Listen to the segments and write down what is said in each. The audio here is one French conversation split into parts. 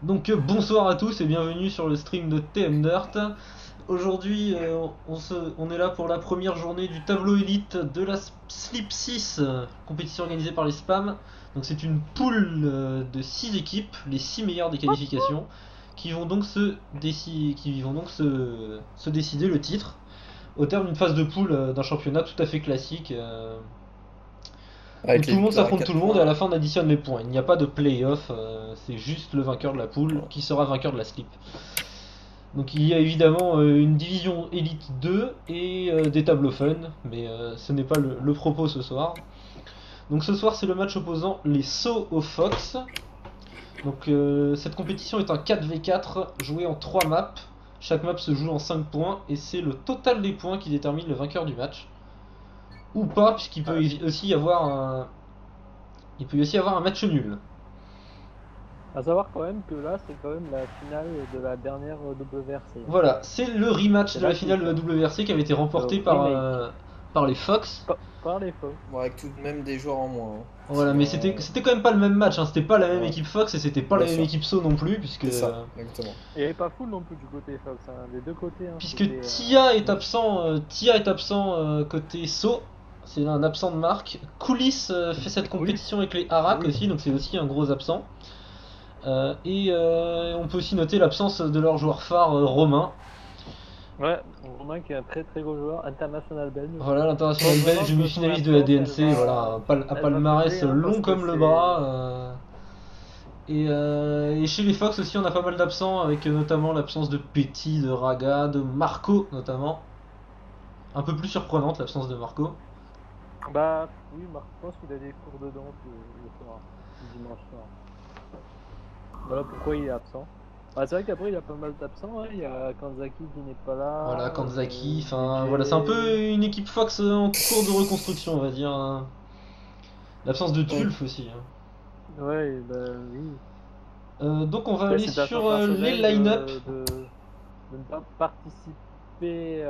Donc bonsoir à tous et bienvenue sur le stream de TM Dirt. Aujourd'hui on est là pour la première journée du tableau élite de la Slip 6, compétition organisée par les spams. Donc c'est une poule de 6 équipes, les 6 meilleures des qualifications, qui vont donc se décider le titre au terme d'une phase de poule d'un championnat tout à fait classique. Où Avec tout les le monde victoires à s'affronte tout 4 le monde et à points. la fin on additionne les points. Il n'y a pas de play-off, c'est juste le vainqueur de la poule Ouais. qui sera vainqueur de la slip. Donc il y a évidemment une division Elite 2 et des tableaux fun, mais ce n'est pas le propos ce soir. Donc ce soir c'est le match opposant les Sauts aux Fox. Donc cette compétition est un 4v4 joué en 3 maps. Chaque map se joue en 5 points et c'est le total des points qui détermine le vainqueur du match. Ou pas, puisqu'il peut aussi y avoir un match nul. À savoir quand même que là, c'est quand même la finale de la dernière WRC. Voilà, c'est le rematch C'est de la la finale suite, de la hein. WRC qui avait été remporté Le remake. par les Fox. Par les faux. Bon, avec tout de même des joueurs en moins. Voilà, mais c'était quand même pas le même match, hein. C'était pas la même Ouais, équipe Fox et c'était pas la bien même sûr. équipe So non plus, puisque C'est ça, exactement. Il n'y avait pas full non plus du côté Fox, hein. Des deux côtés. Hein, puisque Tia est absent côté So. C'est un absent de marque. Coulis fait cette compétition avec les Harak Oui. aussi, donc c'est aussi un gros absent. Et on peut aussi noter l'absence de leur joueur phare Romain. Ouais, Romain qui est un très très gros joueur, international belge. Voilà, l'international Bon, belge, vraiment que demi-finaliste son de la absence, DNC, voilà, un elle va palmarès peser, hein, long parce que comme le c'est- bras. Et chez les Fox aussi, on a pas mal d'absents, avec notamment l'absence de Petit, de Raga, de Marco notamment. Un peu plus surprenante l'absence de Marco. Bah oui, Marc, je pense qu'il a des cours de danse le soir, le dimanche soir. Voilà pourquoi il est absent. Bah, c'est vrai qu'après il y a pas mal d'absents, hein. Il y a Kanzaki qui n'est pas là. Voilà, Kanzaki, enfin DJ. voilà, c'est un peu une équipe Fox en cours de reconstruction, on va dire, hein. L'absence de Ouais. Tulf aussi, hein. Ouais, bah oui. Donc on va Bah, aller c'est un peu sur les personnel line-up. de ne pas participer.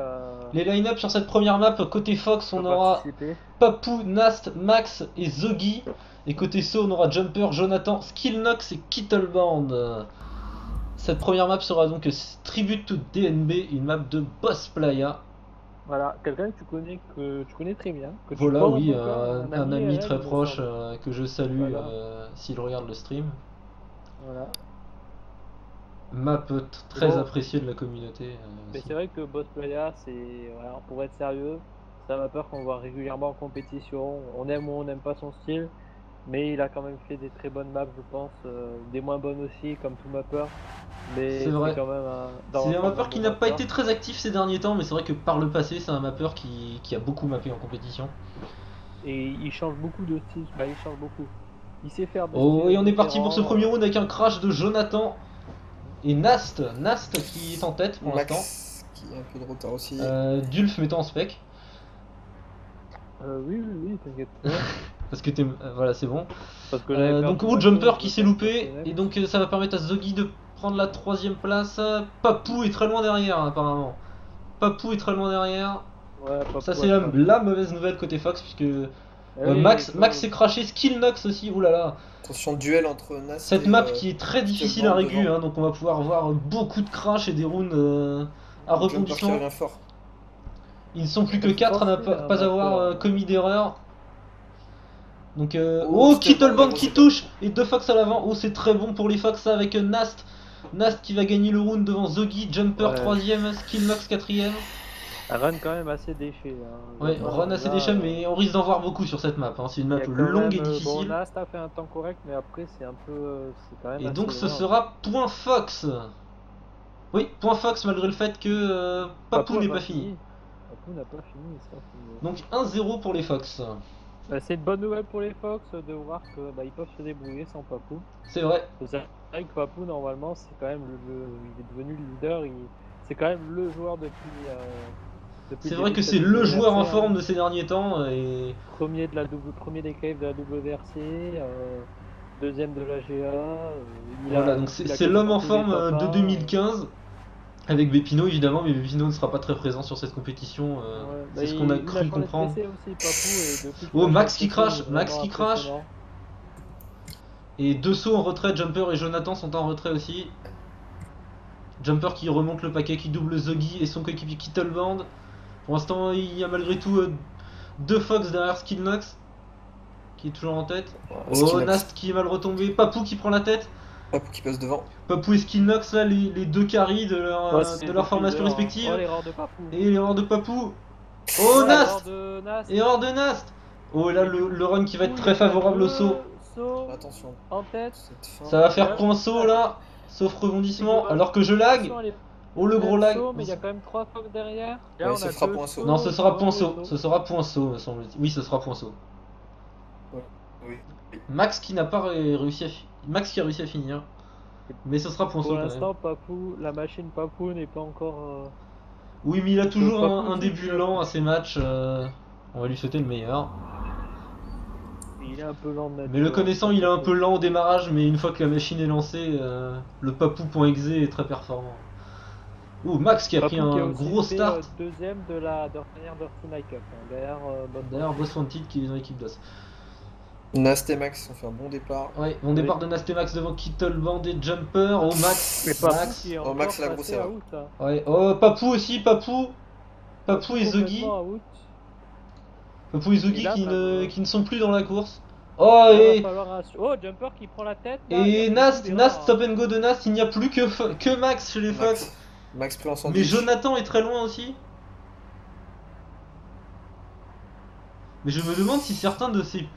Les line-up sur cette première map, côté Fox, on aura Papou, Nast, Max et Zogi. Et côté So, on aura Jumper, Jonathan, Skillnox et Kittleband. Cette première map sera donc Tribute to DNB, une map de Boss Playa. Voilà, quelqu'un que tu connais très bien. Que tu Voilà, portes oui, encore, un ami IRL, très il me proche semble. que je salue Voilà. s'il regarde le stream. Voilà. Map Et très bon, appréciée de la communauté mais aussi. c'est vrai que Boss Playa, c'est. Voilà, pour être sérieux, ça m'a peur qu'on voit régulièrement en compétition. On aime ou on n'aime pas son style. Mais il a quand même fait des très bonnes maps, je pense. Des moins bonnes aussi, comme tout mapper. C'est Mais c'est vrai. quand même dans C'est un l'ensemble mapper un qui bon n'a pas mapper. été très actif ces derniers temps, mais c'est vrai que par le passé, c'est un mapper qui a beaucoup mappé en compétition. Et il change beaucoup de style. Bah, il change beaucoup. Il sait faire des Oh, et styles on est parti pour ce différents. premier round avec un crash de Jonathan et Nast qui est en tête pour l'instant. Max qui a un peu de retard aussi. Dulf mettant en spec. Oui, oui, oui, t'inquiète pas. Parce que voilà, c'est bon. Parce que j'avais Donc, perdu oh, ma Jumper cause, qui je s'est pense, pour loupé. Kenneth. Et donc, ça va permettre à Zogi de prendre la troisième place. Papou est très loin derrière, apparemment. Papou est très loin derrière. Ouais, Ça, Papou c'est a crash. la mauvaise nouvelle côté Fox, puisque Ah oui, Max s'est craché. Skillnox aussi, oulala. Attention, duel entre Nast Cette et map qui est très difficile à Kittleband régu, devant. hein, donc on va pouvoir voir beaucoup de crash et des rounds à Jumper qui rebondissement. revient fort. Ils ne sont plus que il faut 4 à ne forcer un pas mapper. avoir commis d'erreur. Donc, Oh, oh, Kittleband, mais Kittleband bon, qui c'est pas. touche et deux Fox à l'avant. Oh, c'est très bon pour les Fox avec Nast. Nast qui va gagner le round devant Zogi. Jumper Ouais. 3ème, Skillnox 4ème. Un run quand même assez déché. Hein. Ouais, Vraiment, run assez là, déchaîné, mais on risque d'en voir beaucoup sur cette map, hein. C'est une il map y a quand longue et même. Bon, difficile. Nast a fait un temps correct, mais après, c'est un peu. C'est quand même Et assez donc ce loin. sera point Fox. Oui, point Fox malgré le fait que Papou Papou a n'est pas pas fini. fini. Papou n'a pas fini, ça. Donc 1-0 pour les Fox. C'est une bonne nouvelle pour les Fox de voir que ils peuvent se débrouiller sans Papou. C'est vrai. C'est vrai que Papou, normalement, c'est quand même il est devenu le leader. C'est quand même le joueur depuis C'est le vrai début que de c'est cette le joueur en WRC, forme hein. de ces derniers temps. Et Premier des caves de la WRC, deuxième de la GA. voilà, donc Il a c'est l'homme quasiment en tous les forme top 1. de 2015. Avec Bepino évidemment, mais Bepino ne sera pas très présent sur cette compétition. Ouais, C'est ce qu'on a il a cru changé de comprendre. PC aussi, Papou, et depuis qu'il Oh, a changé de Max qui PC, il est crash, Max vraiment qui crash. impressionnant. Et deux sauts en retrait, Jumper et Jonathan sont en retrait aussi. Jumper qui remonte le paquet, qui double Zoggy et son coéquipier Kittleband. Pour l'instant, il y a malgré tout deux Fox derrière Skillnox, qui est toujours en tête. Oh, Skillnox. Nast qui est mal retombé. Papou qui prend la tête. Papou qui passe devant. Papou et Skillnox, là, les deux carries de Ouais, c'est leur formation plusieurs, hein. respective. Oh, l'erreur de Papou. Et l'erreur de Papou. Oh, Oh, Nast l'erreur de Nast. Erreur de Nast. Oh, et là, le run qui va être Ouh, très il y a favorable au deux saut. sauts Attention. en tête. Cette fin. Ça va faire Ouais. point saut, là. Sauf rebondissement, alors que je lag. Attention, elle est Oh, le gros lag. saut, mais il y a quand même 3 Fox derrière. Là, Ouais, on ce a sera deux point saut. sauts, Non, ce sera devant point le saut. Ce sera point saut, me semble-t-il. Oui, ce sera point saut. Oui. Max qui n'a pas réussi à Max qui a réussi à finir. Mais ce sera point saut Pour quand même. l'instant, Papou, la machine Papou n'est pas encore. Oui, mais il a toujours Papou un aussi, début il a- lent à ses matchs. On va lui souhaiter le meilleur. Il est un peu lent de nature. Mais le connaissant, il est un peu lent au démarrage, mais une fois que la machine est lancée, le papou.exe est très performant. Ouh, Max qui a pris Papou qui a un aussi gros fait, start. deuxième de la dernière Dirty Night Cup. Hein, derrière D'ailleurs, Boss Wanted qui est dans l'équipe d'Os. Nast et Max ont fait un bon départ. Ouais, bon départ de Nast et Max devant Kittleband et Jumper. Oh, Max. Mais Papou Max. qui est Oh, encore Max l'a passé grossé, à ouais. out. Hein. Ouais, oh, Papou aussi, Papou. Papou et Zoggy. Complètement à out. Papou et Et Zoggy là, qui ne sont plus dans la course. Oh, Là, et. va falloir oh, Jumper qui prend la tête. Là, Et il y a Nast, beaucoup d'erreurs, Nast, stop and go de Nast, il n'y a plus que Max chez les Fox. Max pris en Mais sandwich. Jonathan est très loin aussi. Mais je me demande si certains de ces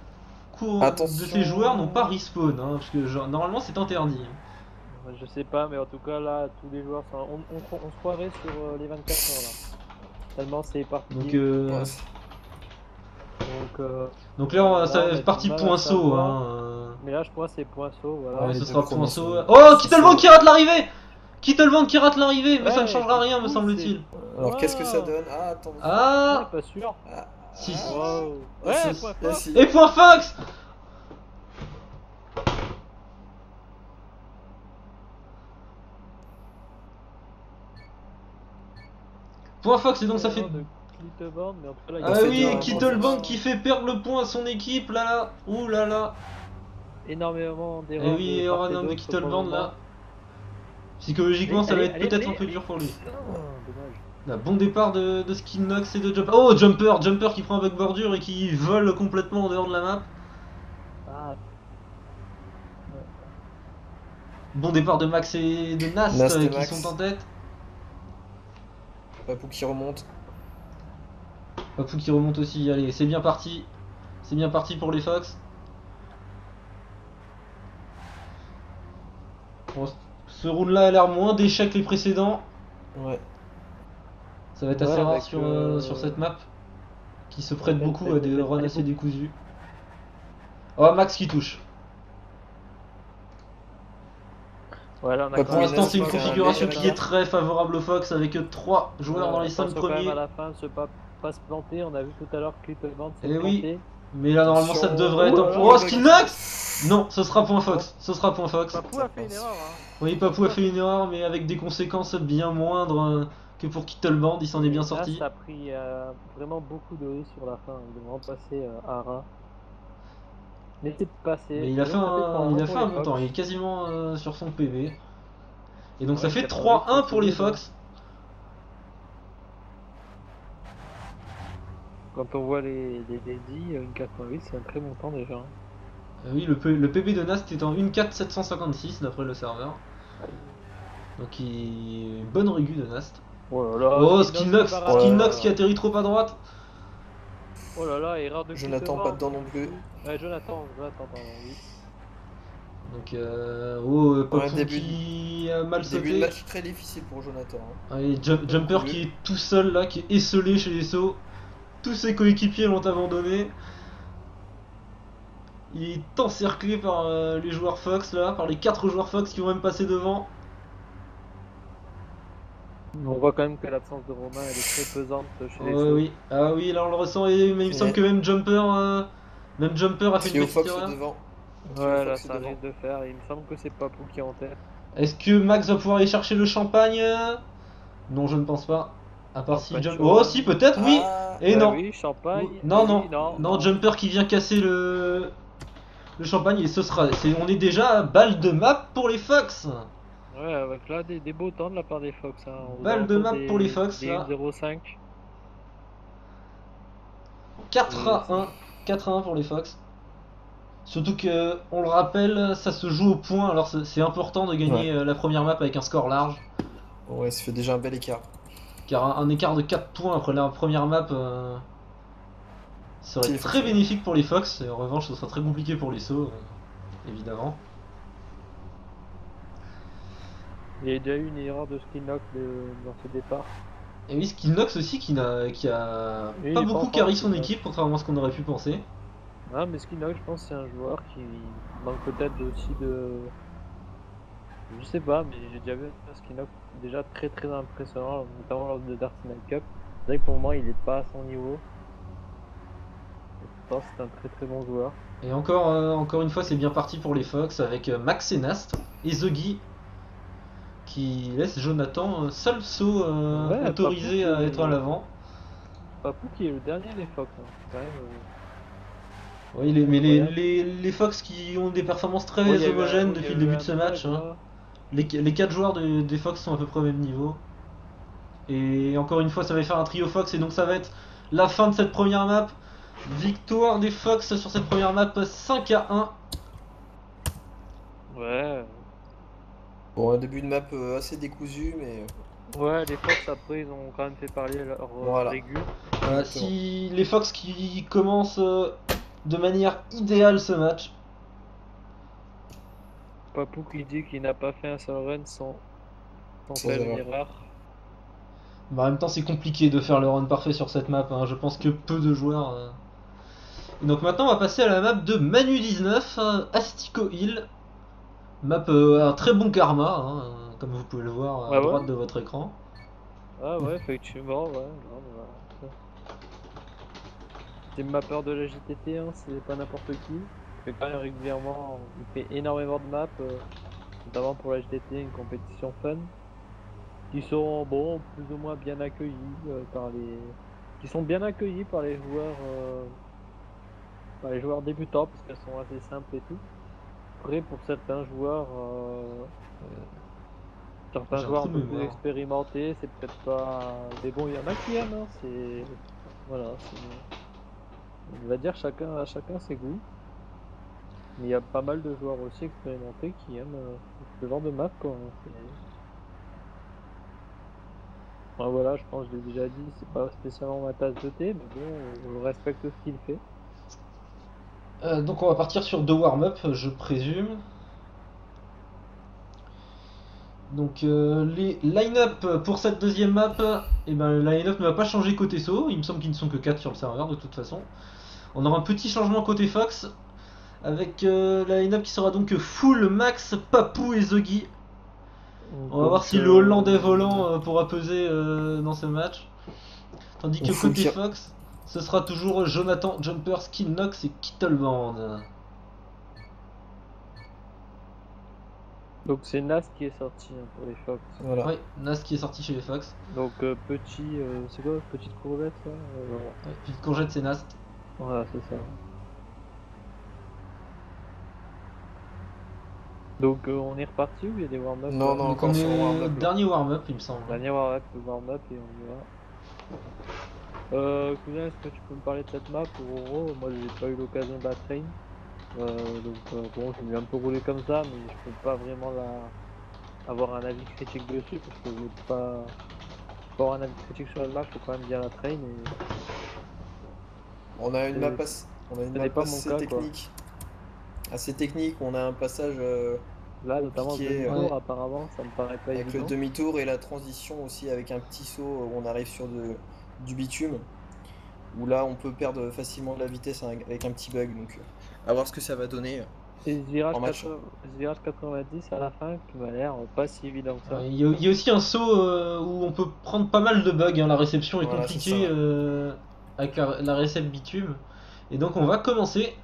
Attention. de ces joueurs n'ont pas respawn, hein, parce que normalement c'est interdit. hein. Je sais pas, mais en tout cas, là, tous les joueurs sont. On se croirait sur les 24 heures là. Tellement c'est parti. Donc, Ouais, donc là, ça on a fait du partie mal à point saut. savoir. Hein. Mais là, je crois que c'est point saut. Voilà. Ouais, les ce deux sera premiers point saut. sont- Oh, c'est Kittleband ça. qui rate l'arrivée. Kittleband qui rate l'arrivée, mais ça ne Ouais, changera rien, me cool, semble-t-il. Alors qu'est-ce que ça Wow. donne? Ah, attends. Ah, Pas sûr. Ah, si. Wow. ah, Ouais, si, point ah, fort. si. Et point Fox. Point Fox, et donc ça fait. De Kittleband, mais en tout cas, là, il y a Ah fait oui, dur, Kittleband qui fait perdre le point à son équipe, là là. Ouh là là. énormément Et d'erreurs. oui, de part et Oranon de d'autre Kittleband pour le là. Psychologiquement, ça va être Allez, peut-être allez, un peu dur pour lui. Ah, dommage. Là, bon départ de Skillnox et de Jumper. Oh, Jumper qui prend un bug bordure et qui vole complètement en dehors de la map. Ah, Bon départ de Max et de Nast, Nast et qui Max. sont en tête. Papou qui remonte. Papou qui remonte aussi. Allez, c'est bien parti. C'est bien parti pour les Fox. Bon, ce round là a l'air moins d'échecs que les précédents. Ouais. Ça va être Ouais, assez rare avec, sur cette map. Qui se prête Ouais, beaucoup elle à des fait runs pas assez beaucoup. décousus. Oh, Max qui touche. voilà, on a Pas quand Pour Oui, même- l'instant, c'est une Nast, configuration léger qui est très favorable aux Fox avec 3 joueurs dans les 5 attention quand même premiers. à la fin, pas se planter. On a vu tout à l'heure que Kittleband s'est Eh oui. planté. Mais là, normalement, ça Attention. devrait être un Oh là point. là. Oh, Skillnox. Non, ce sera point Fox. Ce sera point Fox. Papou a fait une erreur. Hein. Oui, Papou a fait une erreur, mais avec des conséquences bien moindres que pour Kittleband. Il s'en est bien Là, sorti. ça a pris vraiment beaucoup de risques sur la fin. Il devrait passer à ras. Mais c'est passé. Mais il a fait un bon temps. Il est quasiment sur son PV. Et donc ça Ouais, fait 88, 3-1 pour les c'est solide, Fox. Quand on voit les dédits, une 88, c'est un très bon temps déjà. Hein. Oui, le PB de Nast est en 1.4.756 d'après le serveur. Donc il... bonne régu de Nast. Oh là là. Oh, Skillnox, Skillnox qui atterrit trop à droite. Oh là là, erreur de Jonathan Kittleband. pas dedans non plus. Ouais, Jonathan, pardon, oui. Donc, oh, Papou Ouais, début qui a mal Début de sauté. match très difficile pour Jonathan. Hein. Allez, Jumper qui est tout seul là, qui est esselé chez les sauts. Tous ses coéquipiers l'ont abandonné. Il est encerclé par les joueurs Fox là, par les 4 joueurs Fox qui vont même passer devant. On voit quand même que l'absence de Romain elle est très pesante chez les Ouais, sauts. oui. Ah oui, là on le ressent, mais il me semble que même Jumper a fait une Trio petite Fox erreur. devant. Ouais, là Fox ça devant. arrive de faire. Il me semble que c'est Papou qui est en tête. Est-ce que Max va pouvoir aller chercher le champagne? Non, je ne pense pas. À part si Champagne Jumper. chaud. Oh, si, peut-être, oui. Ah, Et Ouais, non. Oui, Champagne. Non, Oui, non, non, Jumper qui vient casser le. le champagne et on est déjà à balle de map pour les Fox. Ouais, avec là des beaux temps de la part des Fox. Hein, aux Balle de alentours map pour les Fox des là. 1,05. 4 à 1. 4 à 1 pour les Fox. Surtout que, on le rappelle, ça se joue au point, alors c'est important de gagner la première map avec un score large. Ouais, ça fait déjà un bel écart. Car un écart de 4 points après la première map serait Si, très bénéfique pour les Fox, et en revanche ce sera très compliqué pour les Sauts, évidemment. Il y a déjà eu une erreur de Skinlock dans ce départ. Et oui, Skillnox aussi qui a pas beaucoup carry son équipe, contrairement à ce qu'on aurait pu penser. Ah, mais Skinlock, je pense que c'est un joueur qui manque peut-être aussi de... Je sais pas, mais j'ai déjà vu un Skinlock déjà très très impressionnant, notamment lors de Dark Knight Cup. C'est vrai que pour le moment il est pas à son niveau. Et pourtant c'est un très très bon joueur. Et encore une fois c'est bien parti pour les Fox avec Max et Nast et Zogi qui laisse Jonathan seul saut autorisé à être à l'avant. Papou qui est le dernier des Fox, hein. Quand même, oui, mais les Fox qui ont des performances très homogènes depuis le début de ce match. Hein. Les 4 joueurs des Fox sont à peu près au même niveau. Et encore une fois, ça va faire un trio Fox et donc ça va être la fin de cette première map. Victoire des Fox sur cette première map 5 à 1. Ouais. Bon, un début de map assez décousu, mais... Ouais, les Fox après ils ont quand même fait parler leur régu. Voilà, si les Fox qui commencent de manière idéale ce match. Papou qui dit qu'il n'a pas fait un seul run sans faire une erreur. Bah, en même temps c'est compliqué de faire le run parfait sur cette map, hein. Je pense que peu de joueurs... Et donc maintenant on va passer à la map de Manu 19, Astico Hill. Map un très bon karma, hein, comme vous pouvez le voir à droite de votre écran. Ah ouais, effectivement, ouais. C'est le mappeur de la JTT, hein, c'est pas n'importe qui. Il fait quand même régulièrement, il fait énormément de maps, notamment pour la JTT, une compétition fun. Qui sont bon, plus ou moins bien accueillis qui sont bien accueillis par les joueurs débutants parce qu'elles sont assez simples et tout. Après pour certains joueurs un peu plus expérimentés, c'est peut-être pas des bons, il y en a qui aiment, hein, c'est voilà, on va dire chacun ses goûts. Mais il y a pas mal de joueurs aussi expérimentés qui aiment ce genre de map quoi. Ouais, voilà, je pense que je l'ai déjà dit, c'est pas spécialement ma tasse de thé, mais bon, je respecte ce qu'il fait. Donc on va partir sur 2 warm-up, je présume. Donc les line-up pour cette deuxième map, et ben, le line-up ne va pas changer côté saut, il me semble qu'ils ne sont que 4 sur le serveur de toute façon. On aura un petit changement côté Fox, avec la line-up qui sera donc full Max, Papou et Zogi. On va voir si le Hollandais volant pourra peser dans ce match. Tandis que côté Fox, ce sera toujours Jonathan, Jumper, Skillnox et Kittleband. Donc c'est Nast qui est sorti hein, pour les Fox. Voilà. Oui, Nast qui est sorti chez les Fox. Donc c'est quoi, petite courgette ça ouais, petite courgette c'est Nast. Voilà, c'est ça. Donc on est reparti ou il y a des warm-up? Non, donc on est au dernier warm-up il me semble. Dernier warm-up et on y va. Cousin, est-ce que tu peux me parler de cette map pour Oro? Moi j'ai pas eu l'occasion de la train. Donc bon, je vais un peu rouler comme ça, mais je peux pas vraiment avoir un avis critique dessus parce que je veux pas avoir un avis critique sur la map, faut quand même bien la train. Et... On a une map assez technique. Assez technique, on a un passage là notamment le demi-tour apparemment ça me paraît pas évident. Avec le demi-tour et la transition aussi avec un petit saut où on arrive sur du bitume où là on peut perdre facilement de la vitesse avec un petit bug, donc à voir ce que ça va donner. Et ce virage 90 à la fin qui m'a l'air pas si évident que ça. Il y a aussi un saut où on peut prendre pas mal de bugs, hein. La réception est compliquée avec la réception bitume. Et donc on va commencer.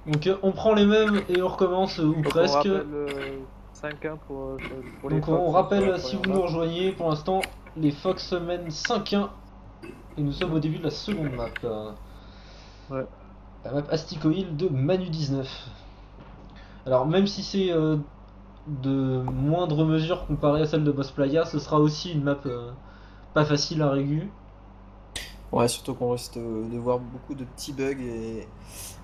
Donc on prend les mêmes et on recommence ou donc presque. On rappelle 5-1 pour les donc Fox, on rappelle si vous nous rejoignez, pour l'instant les Fox mènent 5-1 et nous sommes au début de la seconde map. Ouais. La map Asticoil de Manu19. Alors même si c'est de moindre mesure comparé à celle de Boss Playa, ce sera aussi une map pas facile à régu. Ouais, surtout qu'on risque de voir beaucoup de petits bugs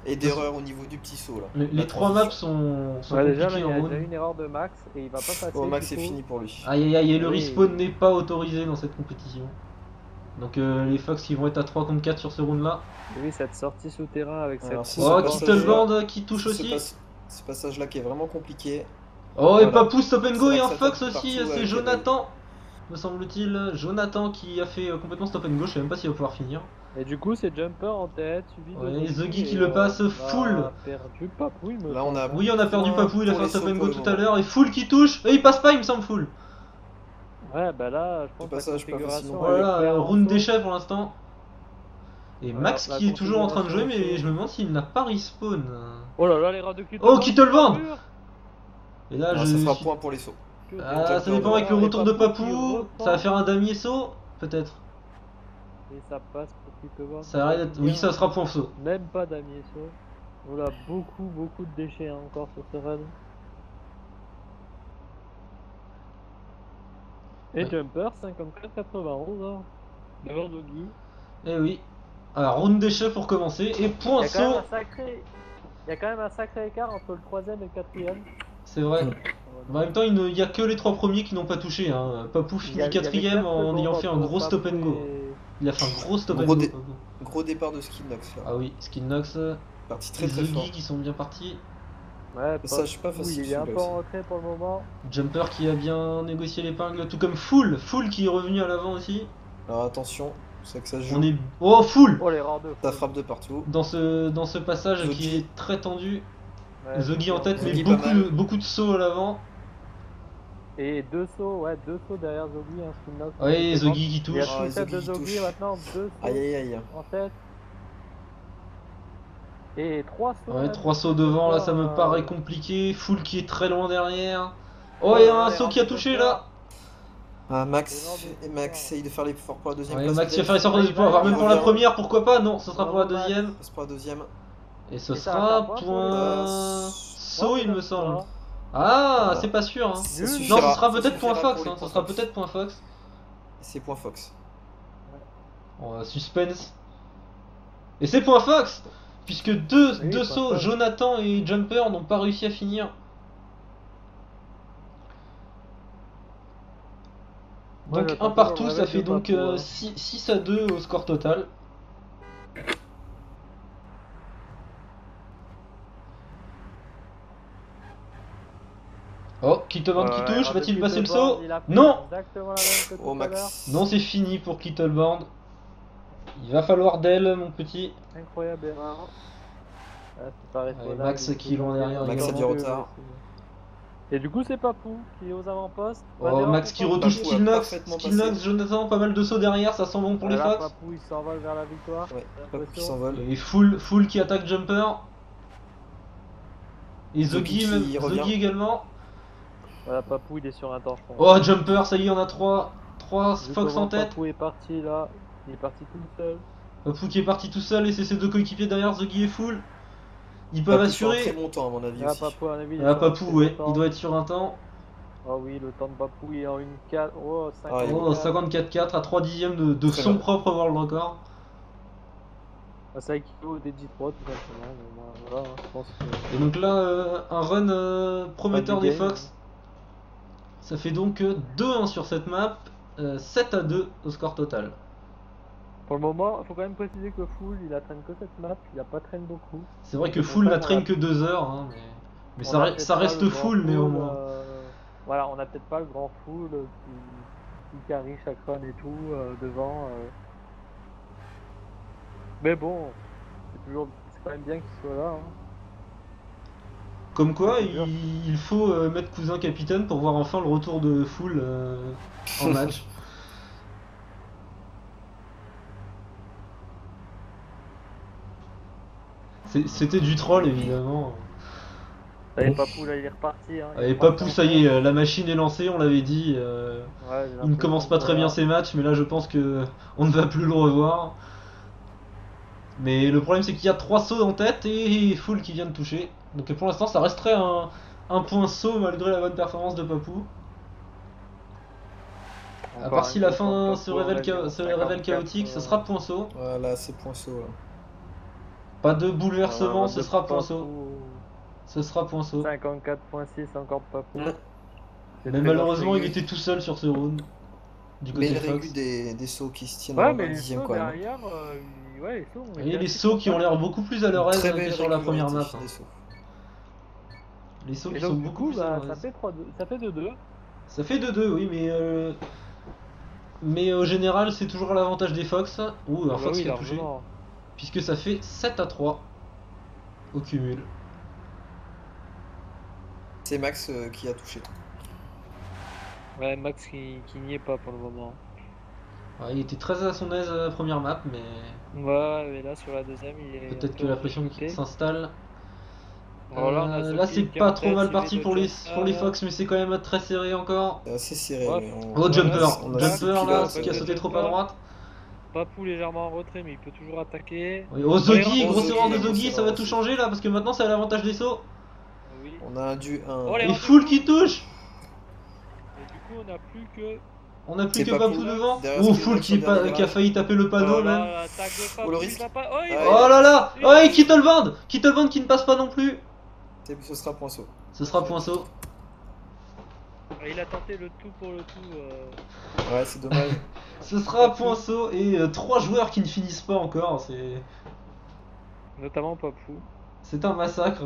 et d'erreurs au niveau du petit saut là. Les La trois maps transition. sont Ouais, déjà, là, compliquées il y en a haut. déjà une erreur de Max et il va pas passer. Oh, Max, du c'est coup. fini pour lui. Aïe aïe aïe, et le Oui. respawn n'est pas autorisé dans cette compétition. Donc les Fox qui vont être à 3 contre 4 sur ce round là. Et oui, cette sortie souterrain avec Alors, cette c'est roue Oh, ce blanche. passage-là. Kittleband qui touche Ce aussi. passage-là qui est vraiment compliqué. Oh, et Voilà. Papou Stop and C'est Go là et que un ça Fox tape aussi, partout c'est avec Jonathan, me semble-t-il. Jonathan qui a fait complètement Stop and Go, je sais même pas s'il va pouvoir finir. Et du coup, c'est Jumper en tête, suivi de Ouais, The Guy qui et, le passe on full. a perdu Papou, il me Là, on a- semble. Oui, on a perdu Point Papou, il a pour fait un les Stop sauts and pour Go le tout à moment. l'heure, et Full qui touche, et il passe pas, il me semble Full. Ouais, bah là, je Le pense que la passage pas configuration. facile non elle est Voilà, clairement round saut. déchet pour l'instant. Et Alors, Max la qui est toujours en train de jouer, configuration mais saut. je me demande s'il n'a pas respawn. Oh là là, les rats de Kittleband. Oh, Kittleband. Et là, Alors, je ça fera suis... point pour les sauts. Ah, ça Jumper dépend avec le Et retour de Papou qui Papou, reprend. ça va faire un damier saut, peut-être. Et ça passe pour Kittleband. Ça arrête d'être... Oui, ça sera point saut. Même pas damier saut. On a beaucoup de déchets hein, encore sur ce run. Et Ouais. Jumper 54-91 hein. Devant Doggy. Eh oui. Alors, round déchet pour commencer, et Il point y a quand même saut. un sacré écart entre le 3ème et le 4ème. C'est vrai. En même temps, il n'y a que les 3 premiers qui n'ont pas touché. Hein. Papou Il y finit avait 4ème 4 en secondes ayant fait un entre gros stop and Papou go. et- Il a fait un gros stop and Gros go. dé- Papou. Gros départ de Skillnox là. Ah oui, Skillnox, Parti très très fort. Zuggy qui sont bien partis. Ouais, Ça, je suis pas Papou, facile, il est un celui-là peu en aussi. retrait pour le moment. Jumper qui a bien négocié l'épingle, tout comme Full. Full qui est revenu à l'avant aussi. Alors attention, c'est que ça se joue. On est... Oh, Full. Oh, l'erreur de Ça Full. frappe de partout. Dans ce passage Zuggy. qui est très tendu. Ouais, Zuggy en tête, mais Zuggy pas mal. beaucoup de sauts à l'avant. Et deux sauts derrière Zoggy, un Skillnox. Ouais, Zuggy qui Il y a touche. Ah, une tête de Zoggy qui Zoggy touche. maintenant, deux sauts Aïe aïe aïe. en tête. Et trois sauts. Ouais, même. 3 sauts devant, là ça me Encore, paraît compliqué. Full qui est très loin derrière. Oh, et un allez, saut qui a rentre touché Jumper. là. Ah, Max C'est l'heure de essaye de faire l'effort pour la deuxième Ouais, place. Max il va peut-être. faire les sorties du point, voire même Il pour la revient. première, pourquoi pas. Non, ce sera pour la Bravo, Max. deuxième. C'est pour la deuxième. Et ce Et ça va sera faire point pour point les- saut, il me semble. Voilà. Ah, Voilà. c'est pas sûr. Hein. Ça Nul. Non, suffira, ce sera ça peut-être point suffira Fox. pour les Hein. Ce points sera Fox. peut-être point Fox. C'est point Fox. Oh, suspense. Et c'est point Fox, puisque deux Oui, point sauts, Fox. Jonathan et Jumper n'ont pas réussi à finir. Moi, Donc j'attends un partout, toujours le ça réveil fait de donc Papou, hein. 6 à 2 au score total. Oh, Kittleband qui Ouais, touche, Rad va-t-il de passer le Kittleband, saut? il a fait Non. exactement la même que tout Oh à l'heure. Max. Non, c'est fini pour Kittleband. Il va falloir d'elle, mon petit. Incroyable erreur. Ah, c'est pas raisonnable, Max du qui est coup, loin derrière Max a également. du retard. Et du coup, c'est Papou qui est aux avant-postes. Oh, Max qui Papou retouche a Skillnox. parfaitement Skillnox, passé. Jonathan, pas mal de sauts derrière, ça sent bon pour les Là, Fox. Papou il s'envole vers la victoire. Ouais, j'ai Papou qui l'impression. s'envole. Et Full qui attaque Jumper. Et Zoggy Zoggy qui revient. également. Voilà, Papou il est sur un temps, je pense. Oh, Jumper, ça y est, on a 3 Vu Fox comment en tête. Papou est parti là. Il est parti tout seul. Papou qui est parti tout seul et c'est ses deux coéquipiers derrière, Zoggy et Full. Ils peuvent Papou sur un assurer. très bon temps à mon avis Là, aussi. Papou, à mon avis, il est Ah, sur un Papou, très ouais, bon temps. il doit être sur un temps. Ah oui, le temps de Papou il est en 1-4. Oh, 54. Oh, 54-4 à 3 dixièmes de Très son bien. propre world record. Ah, ça équivaut au DJ3 tout simplement. Mais moi, voilà, hein, je pense que. Et donc là, un run prometteur du des game. Fox. Ça fait donc 2-1 sur cette map, 7 à 2 au score total. Pour le moment, il faut quand même préciser que Full il a traîné que cette map, il a pas traîné beaucoup. C'est vrai que C'est pour Full ça n'a qu'on traîné a- que 2 heures, hein, mais On ça, a re- peut-être ça pas reste le grand full néanmoins. Voilà, on a peut-être pas le grand Full qui carry chaque run et tout devant. Mais bon, c'est quand même bien qu'il soit là. Hein. Comme quoi, C'est dur. il faut mettre cousin capitaine pour voir enfin le retour de Full en match. C'était du troll évidemment. Et Papou là il est reparti. Hein, il Et est Papou, reparti ça y est, encore. la machine est lancée, on l'avait dit. Ouais, j'ai Il ne commence pas très bien ses matchs, mais là je pense que on ne va plus le revoir. Mais le problème c'est qu'il y a 3 sauts en tête et full qui vient de toucher. Donc pour l'instant ça resterait un point saut malgré la bonne performance de Papou. À Encore part un si la gros fin point se Papou, on révèle, a dit en se révèle 54, chaotique, ce sera point saut. Voilà, c'est point saut. Là. Pas de bouleversement, ce de sera point saut. Papou, Ce sera point saut. 54.6 encore de Papou. Mm. C'est Mais très malheureusement il grave. était tout seul sur ce round. Du Mais côté il Fox. régu des sauts qui se tiennent Ouais, en mais les 10ème sauts quand même. derrière, ouais, les sauts ont Et été les assez sauts qui ont compacts. l'air beaucoup plus à leur Une aise très que belle sur la première map. régularité hein. des sauts. Les sauts Et qui donc sont du beaucoup coup, plus à bah, leur ça aise. fait 3-2, ça fait 2-2. Ça fait 2-2, oui, mais au général, c'est toujours à l'avantage des Fox. Ouh, un Bah Fox oui, qui a touché. largement. Puisque ça fait 7-3 au cumul. C'est Max qui a touché. Ouais, Max qui n'y est pas pour le moment. Ouais, il était très à son aise à la première map, mais Ouais, mais là sur la deuxième, il est. peut-être que la pression s'installe. Alors là, on a Là, Zoki c'est qui est pas en trop tête, mal suivi parti de pour les Jumper. Fox, mais c'est quand même très serré encore. C'est assez serré. Ouais. Mais Oh, Voilà, Jumper! on a Jumper six là, pilotes, qui a sauté trop à droite. Papou légèrement en retrait, mais il peut toujours attaquer. Oui. Oh, Zogi, Oh, grosse Zogi, erreur de la grosse Zogi, ça va erreur tout aussi. changer là, parce que maintenant c'est à l'avantage des sauts. Oui. On a un. Oh, les Et rangs de full qui touche! Et du coup, on n'a plus que. On a plus C'est que Papou. Papou devant. Derrière Oh, Skillbox full sur le dernier qui a virage. failli taper le panneau Oh même. là, l'attaque de Oh, Papou, le il risque. va pas. Oh, il Ah, va- Oh là là! il- Oh, et Kittleband! Kittleband qui ne passe pas non plus. Ce sera point saut. Ce sera point saut. Il a tenté le tout pour le tout. Ouais, c'est dommage. Ce sera point saut et 3 joueurs qui ne finissent pas encore. Notamment Papou. C'est un massacre.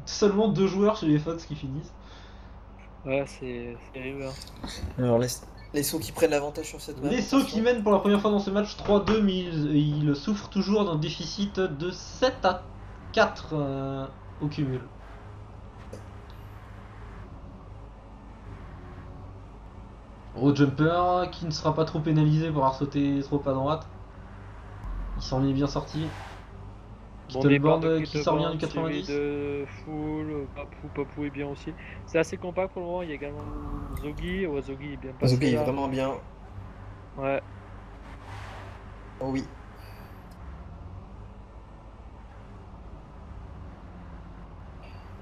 Seulement 2 joueurs chez les Fox qui finissent. Ouais, c'est terrible. Hein. Alors, les sauts qui prennent l'avantage sur cette map. Les sauts qui mènent pour la première fois dans ce match 3-2, mais ils souffrent toujours d'un déficit de 7-4 au cumul. Oh, Jumper qui ne sera pas trop pénalisé pour avoir sauté trop à droite. Il s'en est bien sorti. Kittleband qui sort bien du 90. De Full, Papou est bien aussi. C'est assez compact pour le moment. Il y a également Zogi. Ouais, Zogi est bien passé. Zogi est là. vraiment bien. Ouais. Oh oui.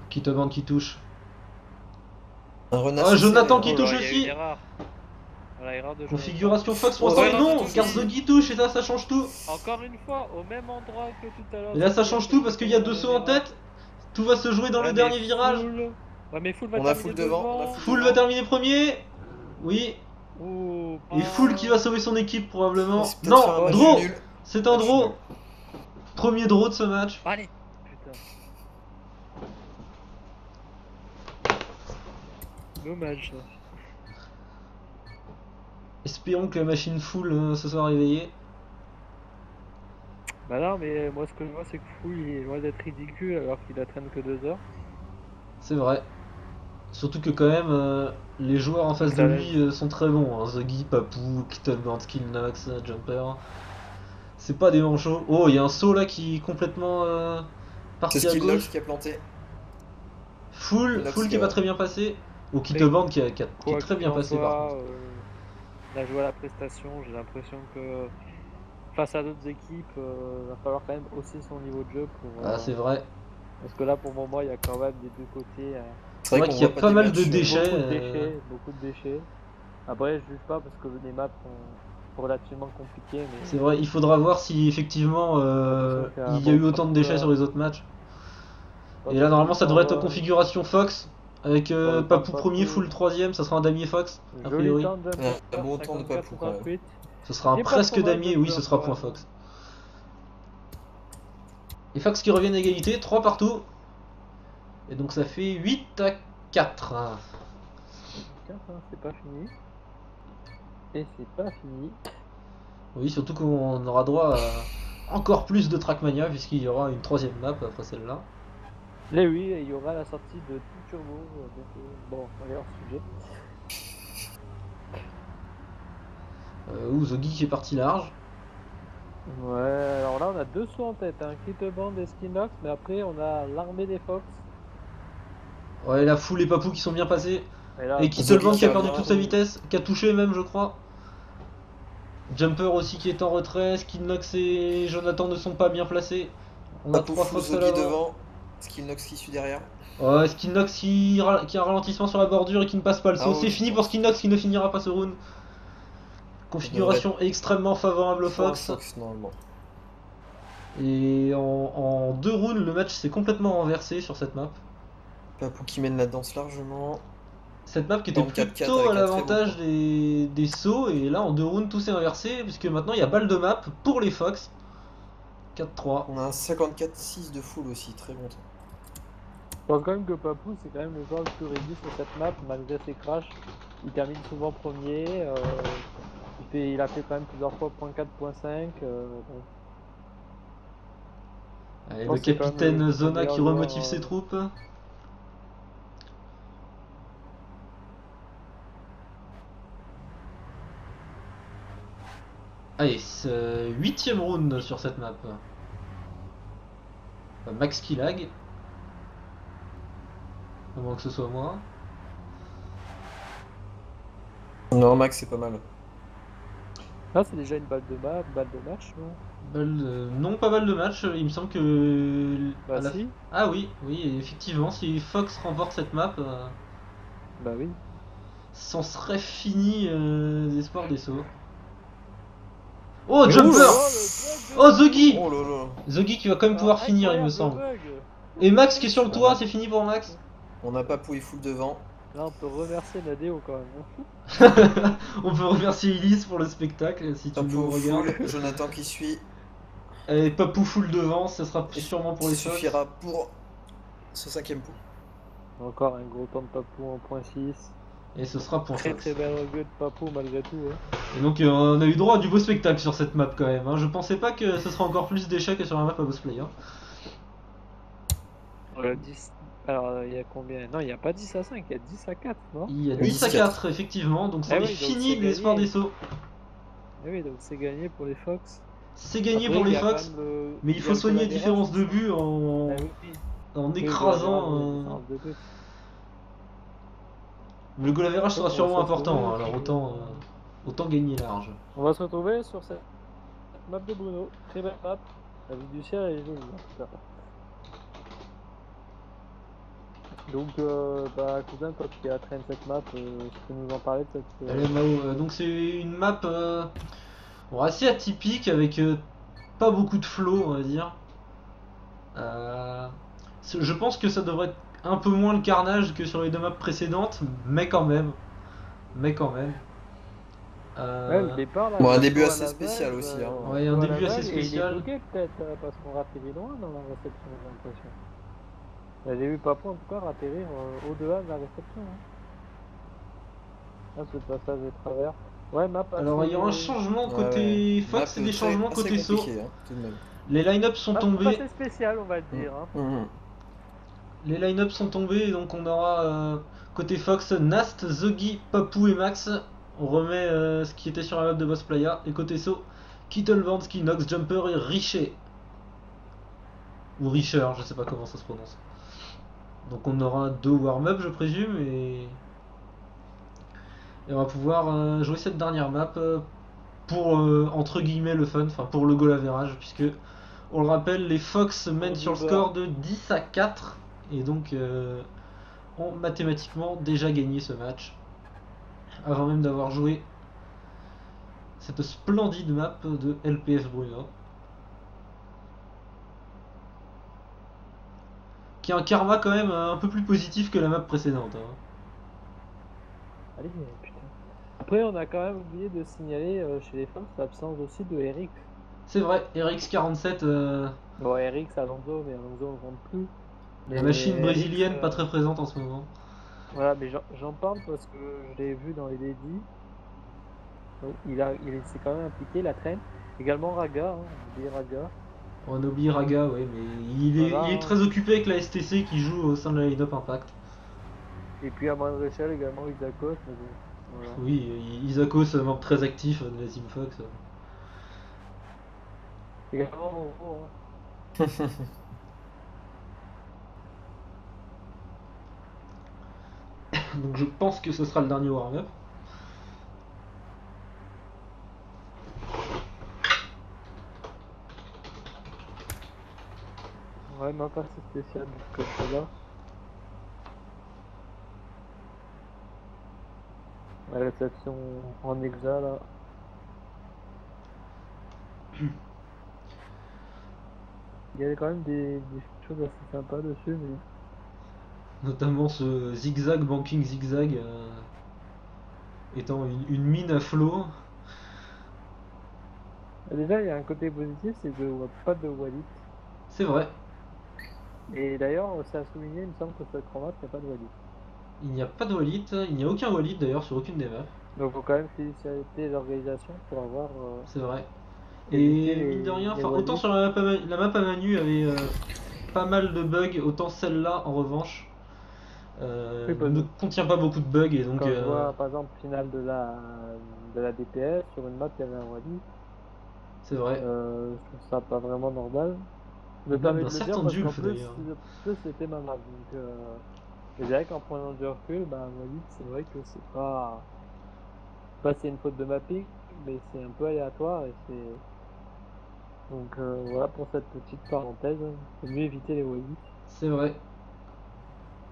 Kittleband qui touche. Un renard. Ah, Jonathan qui qui touche là, il y a aussi. une erreur. Voilà, erreur de Configuration Fox Oh, pour ouais, l'instant. Non, Zogi. car Zogi touche et là ça change tout. Encore une fois, au même endroit que tout à l'heure. Et là ça change tout parce qu'il y a 2 sauts en tête. Tout va se jouer dans le dernier virage. Ouais, mais Full va On a terminer Full devant, devant. on a Full Full va terminer premier. Oui. Oh, Et Full qui va sauver son équipe probablement. C'est peut-être un Non, match draw. nul. C'est un Match draw. nul. Premier draw de ce match. Allez. Putain. Dommage. Ça. Espérons que la machine Full se soit réveillée. Bah non, mais moi ce que je vois, c'est que Full il est loin d'être ridicule alors qu'il traîne que 2 heures. C'est vrai. Surtout que quand même les joueurs en face de lui sont très bons. Hein. Zogi, Papou, Kittleband, Skillnox, Jumper. C'est pas des manchots. Oh, il y a un saut là qui est complètement C'est parti à Skillnox gauche. qui a planté. Full Skillnox qui qui est a- pas très bien passé. Oh, Kittleband qui est Quoi très bien qu'il en passé soit, par contre. On a joué à la prestation, j'ai l'impression que face à d'autres équipes, va falloir quand même hausser son niveau de jeu pour. Ah, c'est vrai. Parce que là, pour le moment, il y a quand même des deux côtés C'est vrai qu'on qu'il y a voit pas des mal matchs, de déchets. beaucoup de déchets. Après, je juge pas parce que les maps sont relativement compliquées. Mais... C'est vrai, il faudra voir si effectivement il y a eu autant de déchets sur les autres matchs. Et là, normalement, ça devrait être configuration Fox. Avec Papou premier, Full troisième, ça sera un damier Fox, a priori. Un bon temps de Papou, quand même. Ce sera un presque damier, oui, ce sera point Fox. Et Fox qui reviennent à égalité, 3 partout. Et donc ça fait 8-4. C'est pas fini. Et c'est pas fini. Oui, surtout qu'on aura droit à encore plus de Trackmania, puisqu'il y aura une 3ème map après celle-là. Et oui, il y aura la sortie de tout Turbo. Bon, allez, hors sujet. Où Zogi qui est parti large. Ouais, alors là on a 2 sauts en tête, hein, Kittleband et Skinox, mais après on a l'armée des Fox. Ouais, la Full et Papou qui sont bien passés. Et, là, Et Kittleband qui a Zogi perdu qui toute sa revient. vitesse, qui a touché même, je crois. Jumper aussi qui est en retrait. Skinnox et Jonathan ne sont pas bien placés. On a Papou 3 Fou, Fox à Zogi l'avant. devant. Skillnox qui suit derrière. Ouais, Skinnox qui a un ralentissement sur la bordure et qui ne passe pas le saut. Ah C'est oui, fini bon, pour Skinnox qui ne finira pas ce round. ça devrait être Configuration extrêmement favorable aux pour un Fox. Fox normalement. Et en 2 rounds, le match s'est complètement renversé sur cette map. Papou qui mène la danse largement. Cette map qui était Dans le 4-4 plutôt à avec un très beau l'avantage point. des sauts, et là en 2 rounds tout s'est inversé, puisque maintenant il y a balle de map pour les Fox. 4-3. On a un 54-6 de full aussi, très bon. Je pense quand même que Papou, c'est quand même le joueur le plus réduit sur cette map, malgré ses crashs. Il termine souvent premier. Il a fait quand même plusieurs fois .4, .5. Bon, Allez, je le pense que c'est quand même capitaine le Zona meilleur qui joueur. remotive ses troupes. Allez, 8ème round sur cette map. Enfin, Max qui lag. À moins que ce soit moi. Non, Max, c'est pas mal. Là, c'est déjà une balle de match, non? Non, pas balle de match. Il me semble que. Bah si, Ah oui, oui, effectivement, si Fox remporte cette map, bah oui. c'en serait fini des espoirs des sauts. Oh, Mais Jumper! le bug Oh, de Zogi! Oh là là. Zogi qui va quand même pouvoir finir, il me incroyable semble. bug. Et Max qui est sur le On toit, a- c'est fini pour Max. On a Papou et full devant. Là, on peut remercier Nadeo quand même. On peut remercier Elise pour le spectacle, si tu nous Papou regardes. full, Jonathan qui suit. Et Papou full devant, ce sera Et sûrement pour ça les Fox. suffira pour ce 5ème coup. Encore un gros temps de Papou en .6. Et ce sera pour Très Fox. très bel revue de Papou malgré tout. Hein. Et donc on a eu droit à du beau spectacle sur cette map quand même. Hein. Je pensais pas que ce serait encore plus d'échecs que sur la map à boss play. Hein. 10... Alors, il y a combien? Non, il n'y a pas 10 à 5, il y a 10 à 4, non? Il y a Oui, 10 à 10-4. 4 effectivement, donc ça Eh est oui, donc fini c'est l'espoir gagné. des sauts. Eh oui, donc c'est gagné pour les Fox. C'est gagné Après, pour il les y a quand Fox, même le- mais il y a faut le soigner la goal différence de average, but en, hein. Eh oui. en Oui, le écrasant. goal average, différence de but. Le goal average sera Donc, on va sûrement se important, retrouver hein, alors sur, autant gagner large. On va se retrouver sur cette map de Bruno. Très belle map. La vue du ciel est jolie. En tout cas. Donc, cousin, toi qui as traîné cette map, tu peux nous en parler de cette. Allez Mao, donc c'est une map bon, assez atypique avec pas beaucoup de flow on va dire. Je pense que ça devrait être un peu moins le carnage que sur les 2 maps précédentes, mais quand même. Mais quand même. Ouais, le départ là. Bon, un le début saut à assez la spécial vague, aussi, hein. Ouais, le un saut à début la assez vague, et il est spécial. bloqué peut-être parce qu'on ratterrit loin dans la réception, j'ai l'impression. Là, j'ai vu Papou en tout cas atterrir au-delà de la réception. Hein. Là, ce passage de travers. Ouais, map assez... Alors il y aura un changement Ouais, côté ouais. Fox et Map des changements assez côté saut. compliqué, hein, tout de même. Les line-up sont tombés. assez spécial, on va dire. Hein. Mhm. Les line-up sont tombés et donc on aura côté Fox Nast, Zogi, Papou et Max. On remet ce qui était sur la map de Boss Playa. Et côté saut, Kittleband, Skinox, Jumper et Richer. Ou Richer, je sais pas comment ça se prononce. Donc on aura 2 warm-up je présume et on va pouvoir jouer cette dernière map pour entre guillemets le fun, enfin pour le goal average puisque on le rappelle les Fox mènent sur le score de 10 à 4 et donc ont mathématiquement déjà gagné ce match avant même d'avoir joué cette splendide map de LPF Bruno qui a un karma quand même un peu plus positif que la map précédente. Hein. Allez, putain. Après, on a quand même oublié de signaler chez les femmes l'absence aussi de Eric. C'est vrai, RX47, Bon, Eric, c'est Alonso, mais Alonso on ne compte plus. la Mais machine Eric, brésilienne pas très présente en ce moment. Voilà, mais j'en parle parce que je l'ai vu dans les dédits. Donc, il s'est quand même impliqué, la traîne. Également Raga, hein, on oublie Raga. On oublie Raga, ouais, mais Voilà, il est hein. très occupé avec la STC qui joue au sein de la line-up Impact. Et puis à moindre échelle également Isakos. Mais bon, voilà. Oui, Isakos, membre très actif de la Team Fox. Également Monro, hein. Donc je pense que ce sera le dernier warm-up. Ouais, non, pas si spécial que cela. La réception en exa là. Il y avait quand même des choses assez sympas dessus, mais. Notamment ce zigzag, banking zigzag, étant une mine à flot. Déjà, il y a un côté positif, c'est que je vois pas de Wallet. C'est vrai, Et d'ailleurs, c'est à souligner, il me semble que sur le Chromat, il n'y a pas de Wallet. il n'y a pas de wallet, il n'y a aucun wallet d'ailleurs sur aucune des maps. Donc, faut quand même féliciter l'organisation pour avoir C'est vrai. évité Et mine de rien, les enfin, autant Wallet. sur la map à Manu avait pas mal de bugs, autant celle-là en revanche Oui, parce ne que contient pas beaucoup de bugs et donc quand je vois, par exemple, finale de la DPS, sur une map, il y avait un Wallet. c'est vrai. Je trouve ça pas vraiment normal. Je me Et même permets d'un de le dire certain parce qu'en Dulf d'ailleurs. plus c'était ma map. Donc, et c'est vrai qu'en prenant du recul, bah, Walid, c'est vrai que c'est une faute de mapping, mais c'est un peu aléatoire et c'est. Donc voilà pour cette petite parenthèse. Il faut mieux éviter les Walid. C'est vrai.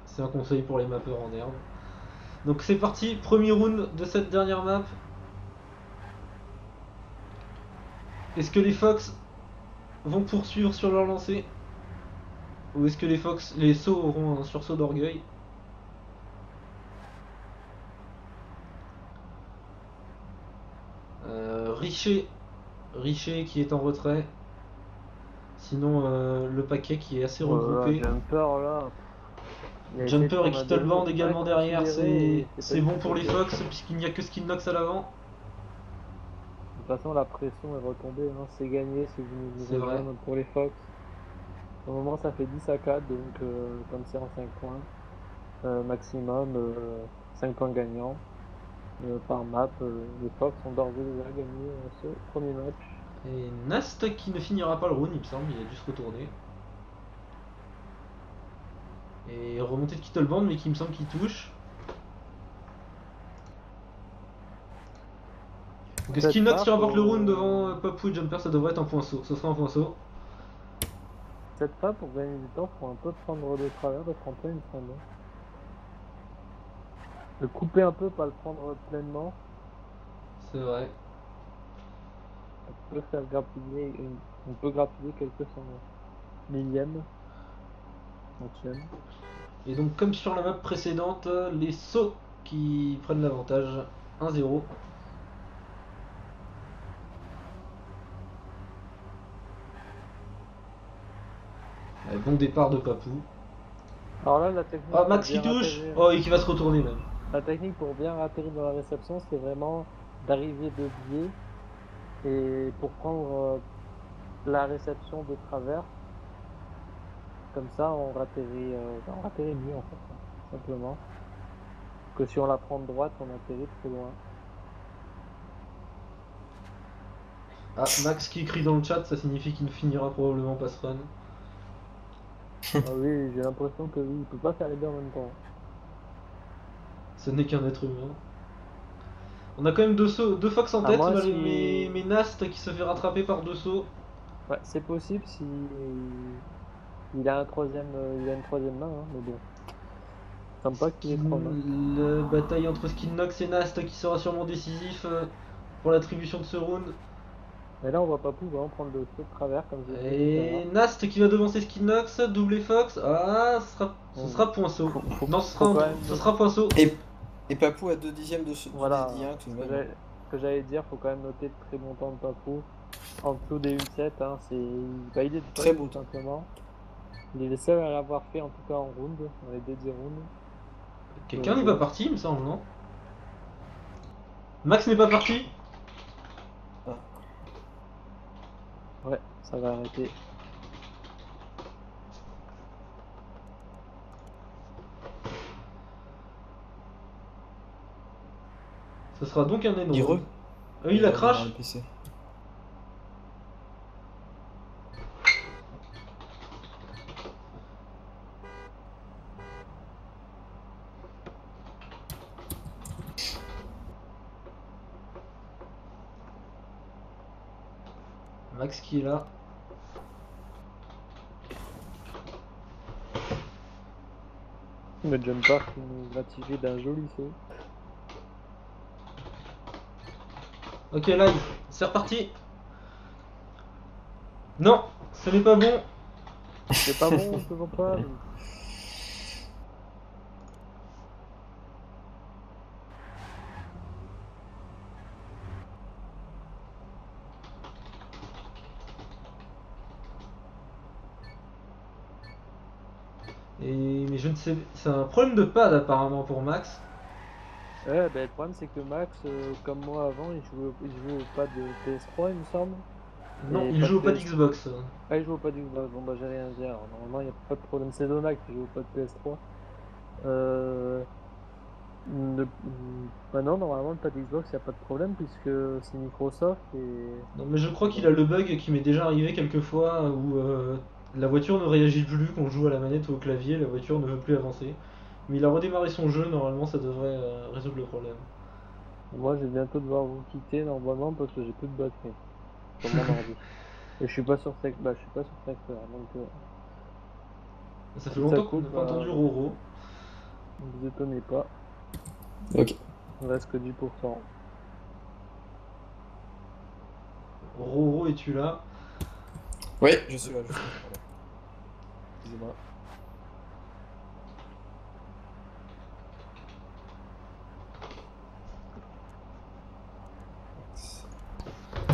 C'est un conseil pour les mappeurs en herbe. Donc c'est parti, premier round de cette dernière map. Est-ce que les Fox vont poursuivre sur leur lancée? Ou est-ce que les Sauts auront un sursaut d'orgueil? Richer. Richer qui est en retrait. Sinon le paquet qui est assez Oh là là, regroupé. Jumper là. Il a essayé de Jumper et prendre un Kittleband double également derrière, inconsidéré et c'est pas c'est du bon tout pour les passé. Fox puisqu'il n'y a que Skinnox à l'avant. De toute façon, la pression est retombée. Hein. C'est gagné si vous nous C'est vrai. rejoignez pour les Fox. Au moment, ça fait 10 à 4, donc comme c'est en 5 points, maximum 5 points gagnants par map. Les Fox ont d'ores et déjà gagné ce premier match. Et Nast qui ne finira pas le round, il me semble, il a dû se retourner. Et remontée de Kittleband, mais qui me semble qu'il touche. Donc Cette Skinnox map, qui remporte le round devant Papou et Jumper, ça devrait être un point saut. Ce sera un point saut. pour gagner du temps, faut un peu prendre de travers le tremplin, il me semble. Le couper un peu, pas le prendre pleinement. C'est vrai. On peut faire grappiller, on peut grappiller quelques cent millièmes, centièmes. Et donc comme sur la map précédente, les sauts qui prennent l'avantage. 1-0. Bon départ de Papou. Alors là, la technique Ah, pour Max qui bien touche. atterrir. Oh, et qui va se retourner même. La technique pour bien atterrir dans la réception, c'est vraiment d'arriver de biais et pour prendre la réception de travers. Comme ça, on atterrit mieux en fait, hein, simplement. Que si on la prend de droite, on atterrit trop loin. Ah, Max qui crie dans le chat, ça signifie qu'il ne finira probablement pas ce run. Ah oui, j'ai l'impression que oui, il peut pas faire les deux en même temps. Ce n'est qu'un être humain. On a quand même deux Fox en À tête, moi, mais Nast qui se fait rattraper par deux sauts. ouais, c'est possible si il a il a une troisième main, hein, mais bon. Il semble pas qu'il ait trois mains. La bataille entre Skinnox et Nast qui sera sûrement décisif pour l'attribution de ce round. Mais là, on va pas pouvoir prendre le saut de travers comme j'ai fait tout à l'heure. Et Nast qui va devancer Skinnox, doublé Fox. Ah, ce sera point saut. Non, ce sera point saut. Et Papou a 2 dixièmes de Voilà, du DD1 tout de ce même. que j'allais dire, faut quand même noter le très bon temps de Papou. En dessous des 1-7, hein, bah, il est Très top, beau tout temps. simplement. Il est le seul à l'avoir fait, en tout cas en round, dans les DD rounds. Quelqu'un n'est pas parti, il me semble, non? Max n'est pas parti? Ah. Ouais, ça va arrêter. Ce sera donc un Il énorme. re. Ah oui, il a redémarre crash. le PC. Max qui est là. Le jumper qui nous gratifie d'un joli saut. Ok, live, c'est reparti. Non, ce n'est pas bon. C'est pas bon, toujours pas. Mais je ne sais, c'est un problème de pad apparemment pour Max. Ouais, bah, le problème c'est que Max, comme moi avant, il jouait au pad de PS3, il me semble. Non, Et il pas de joue au pad PS... Xbox. Ah, il joue au pad Xbox, bon bah j'ai rien à dire. Alors, normalement, il n'y a pas de problème. C'est Donald qui joue au pad PS3. Le... Bah non, normalement, le pad Xbox, il n'y a pas de problème puisque c'est Microsoft et. Non, mais je crois et qu'il donc- a le bug qui m'est déjà arrivé quelques fois où la voiture ne réagit plus quand on joue à la manette ou au clavier, la voiture ne veut plus avancer. Mais il a redémarré son jeu, normalement ça devrait résoudre le problème. Moi, je vais bientôt devoir vous quitter normalement parce que j'ai plus de batterie sur mon ordi. Et je suis pas sur bah, je suis pas sur secteur, donc Ça fait si ça longtemps qu'on coupe, n'a pas bah, entendu Roro. ne vous étonnez pas, Ok. il reste que 10%. Roro, es-tu là? Oui, je suis là, je suis là. Pardon. Excusez-moi.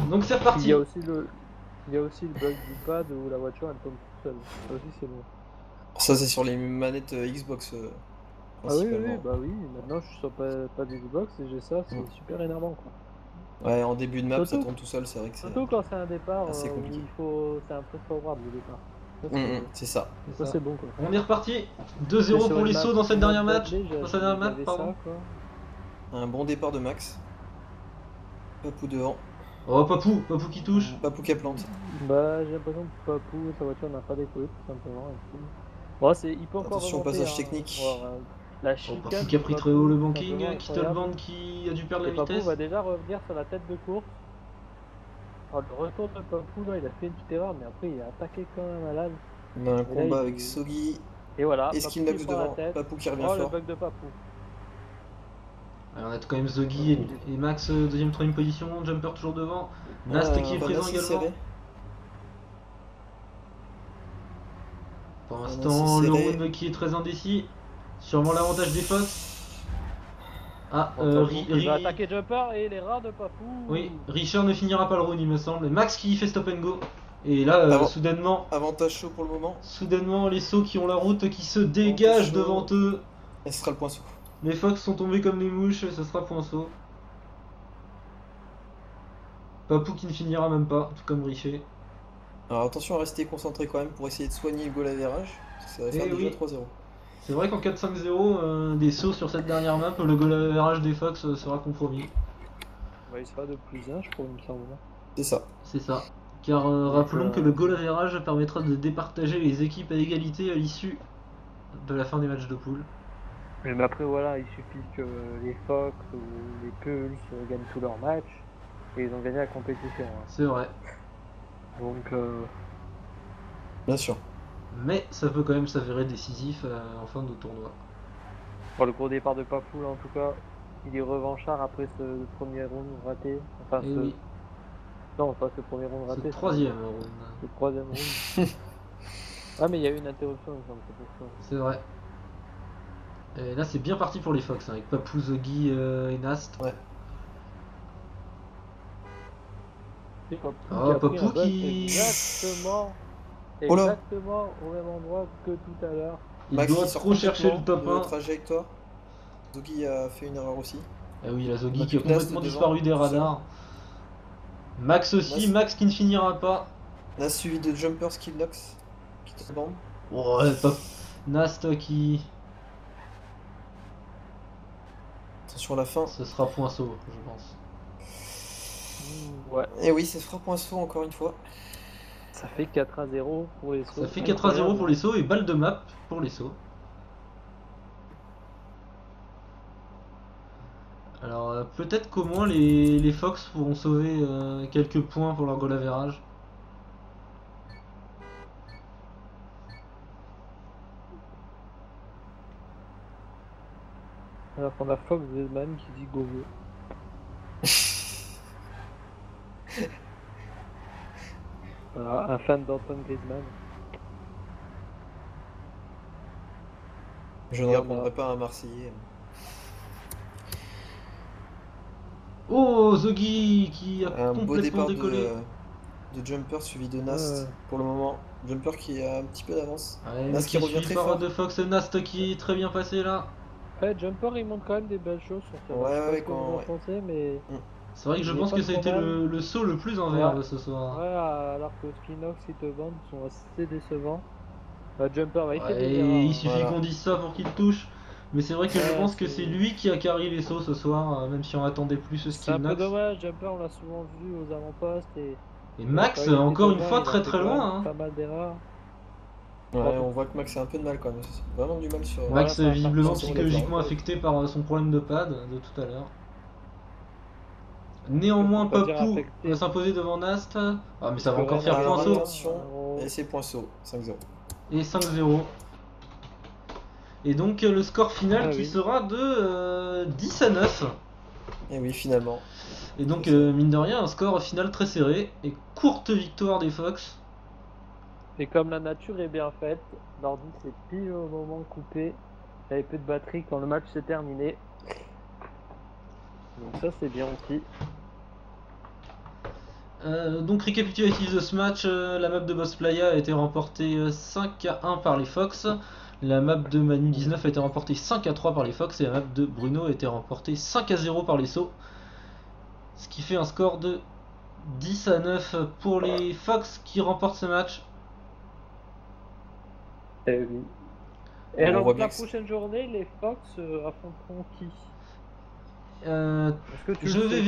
Donc c'est Il y reparti. a aussi il y a aussi le bug du pad où la voiture elle tombe toute seule. Ça aussi c'est bon. Ça, c'est sur les manettes Xbox Ah oui, oui, oui, principalement. bah oui, maintenant je suis sur pas d'Xbox et j'ai ça, c'est Mm. super énervant quoi. Ouais, en début de map, ça Surtout, tourne tout seul, c'est vrai que c'est surtout quand c'est un départ assez où compliqué. il faut, c'est un press forward le départ. Ça C'est ça. C'est ça. c'est bon quoi. On est reparti. Et 2-0 sur pour une les map, sauts dans cette une map dernière match. d'athlée, Dans cette dernière map, j'avais pardon. ça quoi. Un bon départ de Max. Papou devant. Oh, Papou qui touche. Papou qui plante. Bah, j'ai l'impression que Papou, sa voiture n'a pas décollé tout simplement. Et puis... Bon, il peut encore Attention au remonter. passage Hein. technique. Voir, la Oh, Papou chicane qui a de pris très haut Papou, le tout banking. simplement Kittleband incroyable. qui a dû perdre la Et Papou vitesse. va déjà revenir sur la tête de course. Alors, le retour de Papou, là, il a fait une petite erreur, mais après, il a attaqué comme un malade. On a un Et là, combat avec Sogi Et voilà, et Papou qui Skinox prend la devant. tête. Papou qui revient Oh, le fort. bug de Papou. Alors, on a quand même Zogi et Max, deuxième, troisième position. Jumper toujours devant. Nast qui est Enfin, présent assez également. serré. Pour Enfin, l'instant, assez le serré. round qui est très indécis. Sûrement l'avantage des Fox. Ah, Bon, Papou qui va attaquer Jumper et les rats de Papou. Oui, Richard ne finira pas le round, il me semble. Et Max qui fait stop and go. Et là, soudainement, Avantage chaud pour le moment. les sauts qui ont la route qui se dégagent chaud. devant eux. Et ce sera le point saut. Les Fox sont tombés comme des mouches, et ce sera point saut. Papou qui ne finira même pas, tout comme Richer. Alors attention à rester concentré quand même pour essayer de soigner le goal average. Ça va faire déjà oui. 3-0. C'est vrai qu'en 4-5-0, des sauts sur cette dernière map, le goal average des Fox sera compromis. Ouais, il sera de plus 1, je crois, il me semble. C'est ça. C'est ça. Car rappelons que le goal average permettra de départager les équipes à égalité à l'issue de la fin des matchs de poule. Mais après, voilà, il suffit que les Fox ou les Pulse gagnent tous leurs matchs et ils ont gagné la compétition. Hein. C'est vrai. Donc, Bien sûr. Mais ça peut quand même s'avérer décisif en fin de tournoi. bon, le gros départ de Papou, là, en tout cas, il est revanchard après ce premier round raté. Enfin, Oui. Non, pas ce premier round raté. C'est le troisième round. Le troisième round. Ah, mais il y a eu une interruption, il me semble, c'est pour ça. C'est vrai. Et là, c'est bien parti pour les Fox, hein, avec Papou, Zogi et Nast. Ouais. Et Papou, Oh, qui a pris Papou un bug qui... exactement Oh là. exactement au même endroit que tout à l'heure. Il Max doit qui sort trop chercher le complètement top de 1. la trajectoire. Zogi a fait une erreur aussi. Ah oui, la On Zogi a qui a plus Nast complètement devant, disparu des tout seul. radars. Max aussi, Nast. Max qui ne finira pas. Là, suivi de Jumper Skillnox qui te bande. Oh, Nast qui... Attention à la fin. Ce sera point saut, je pense. Ouais. Et oui, ça fera point saut encore une fois. Ça fait 4-0 pour les sauts. Ça fait 4-0 pour les sauts et balle de map pour les sauts. Alors peut-être qu'au moins les Fox pourront sauver quelques points pour leur goal average. Alors qu'on a Fox Griezmann qui dit go go. Voilà, un fan d'Antoine Griezmann. Je ne Et on répondrai a- pas à un Marseillais. Oh, Zogi qui a Un beau complètement départ décollé. de Jumper suivi de Nast Ouais. pour le moment. Jumper qui a un petit peu d'avance. Ouais, mais Nast qui qui est revient suivi très par fort. De Fox et Nast qui est très bien passé là. Ouais, Jumper il montre quand même des belles choses sur ce match. Ouais, Je sais pas ouais, ce que vous en ouais. pensez, mais C'est vrai que je il est pense pas que ça a trop été mal. le saut le plus en Ouais. verve ce soir. Ouais, alors que Spinox et te vendent sont assez décevants. Jumper, ouais, il fait Ouais, des et erreurs. il Hein. suffit Voilà. qu'on dise ça pour qu'il touche. Mais c'est vrai que je Ouais, pense que c'est lui qui a carré les sauts ce soir, même si on attendait plus ce c'est un skill peu Nox. dommage. Jumper, on l'a souvent vu aux avant-postes et Et quand Max, il était encore une devant, fois, il a très fait très quand même loin. Hein. pas mal d'erreurs. Ouais, on voit que Max a un peu de mal quand même. Vraiment du mal sur. Voilà, Max, ça va faire visiblement sur les psychologiquement plans. affecté par son problème de pad de tout à l'heure. Pour Néanmoins, pas dire Papou va affecté. s'imposer devant Nast. Ah, mais ça va Que encore rien faire n'a Alors point joué, saut. attention, hein. et c'est point saut, 5-0. Et 5-0. Et donc le score final Ah qui oui. sera de 10-9. Et oui, finalement. Et donc, C'est ça. mine de rien, un score final très serré. Et courte victoire des Fox. Et comme la nature est bien faite, l'ordi s'est pile au moment coupé. J'avais peu de batterie quand le match s'est terminé. Donc ça c'est bien aussi. Donc récapitulatif de ce match, la map de Boss Playa a été remportée 5-1 par les Fox, la map de Manu 19 a été remportée 5-3 par les Fox et la map de Bruno a été remportée 5-0 par les Sceaux. Ce qui fait un score de 10-9 pour les Fox qui remportent ce match. Eh oui. Et Bon, on alors voit donc bien la que prochaine journée, les Fox affronteront qui? Euh, Est-ce que tu je le vais sais,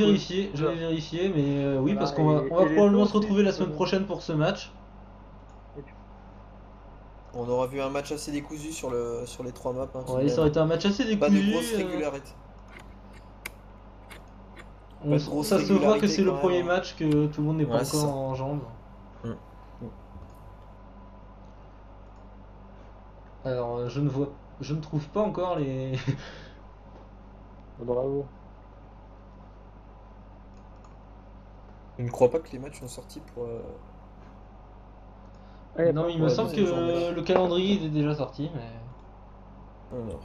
vérifier, mais oui, Voilà, parce qu'on va et les probablement Sceaux se aussi, retrouver la tu peux semaine nous... prochaine pour ce match. et tu- on aura vu un match assez décousu sur les trois maps hein, tout de Ouais, ça aurait même. été un match assez Pas de décousu. grosse régularité. On- Pas de grosse ça se voit que régularité c'est le quand même. premier Hein. match que tout le monde n'est pas Ouais, c'est encore ça. en jambes. Mm. Mm. Alors, je ne trouve pas encore les. Bravo. Je ne crois pas que les matchs sont sortis pour. Ah, y a Non, pas mais il me la encore semble de deuxième journée. que le calendrier était déjà sorti, mais. Alors.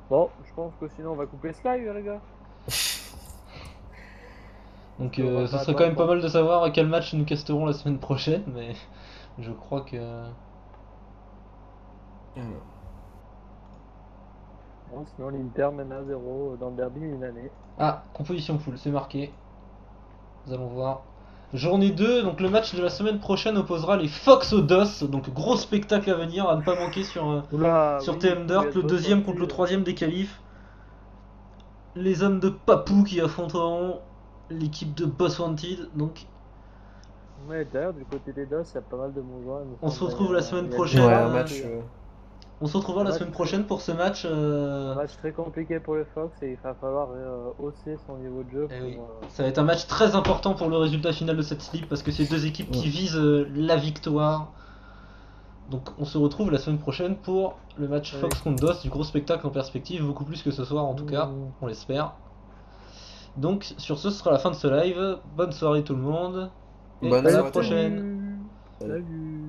Bon, je pense que sinon on va couper ce live, les gars. Donc, On va ce pas serait quand même attendre pas pour- mal de savoir à quel match nous casterons la semaine prochaine, mais je crois que. Alors. Bon, sinon l'Inter mène 1-0 dans le derby une année. Ah, composition pool, c'est marqué. Nous allons voir. Journée 2, donc le match de la semaine prochaine opposera les Fox aux DOS, donc gros spectacle à venir, à ne pas manquer Oula, sur oui, TM vous pouvez Dirt, être le boss deuxième contre le wanted. troisième des qualifs. Les hommes de Papou qui affronteront l'équipe de Boss Wanted, donc Ouais, d'ailleurs, du côté des DOS, il y a pas mal de bons joueurs. Il me on se semble. retrouve la semaine Il y a prochaine. Ouais, Gérard un aussi, match. hein. On se retrouvera Un la match semaine très- prochaine pour ce match. Un match très compliqué pour les Fox et il va falloir hausser son niveau de jeu Eh oui. pour. Ça va être un match très important pour le résultat final de cette slip parce que c'est deux équipes qui visent la victoire. Donc on se retrouve la semaine prochaine pour le match Oui. Fox contre DOS, du gros spectacle en perspective, beaucoup plus que ce soir en tout cas, on l'espère. Donc sur ce sera la fin de ce live. Bonne soirée tout le monde et Bonne à la soirée tout le monde. prochaine. Salut. Salut.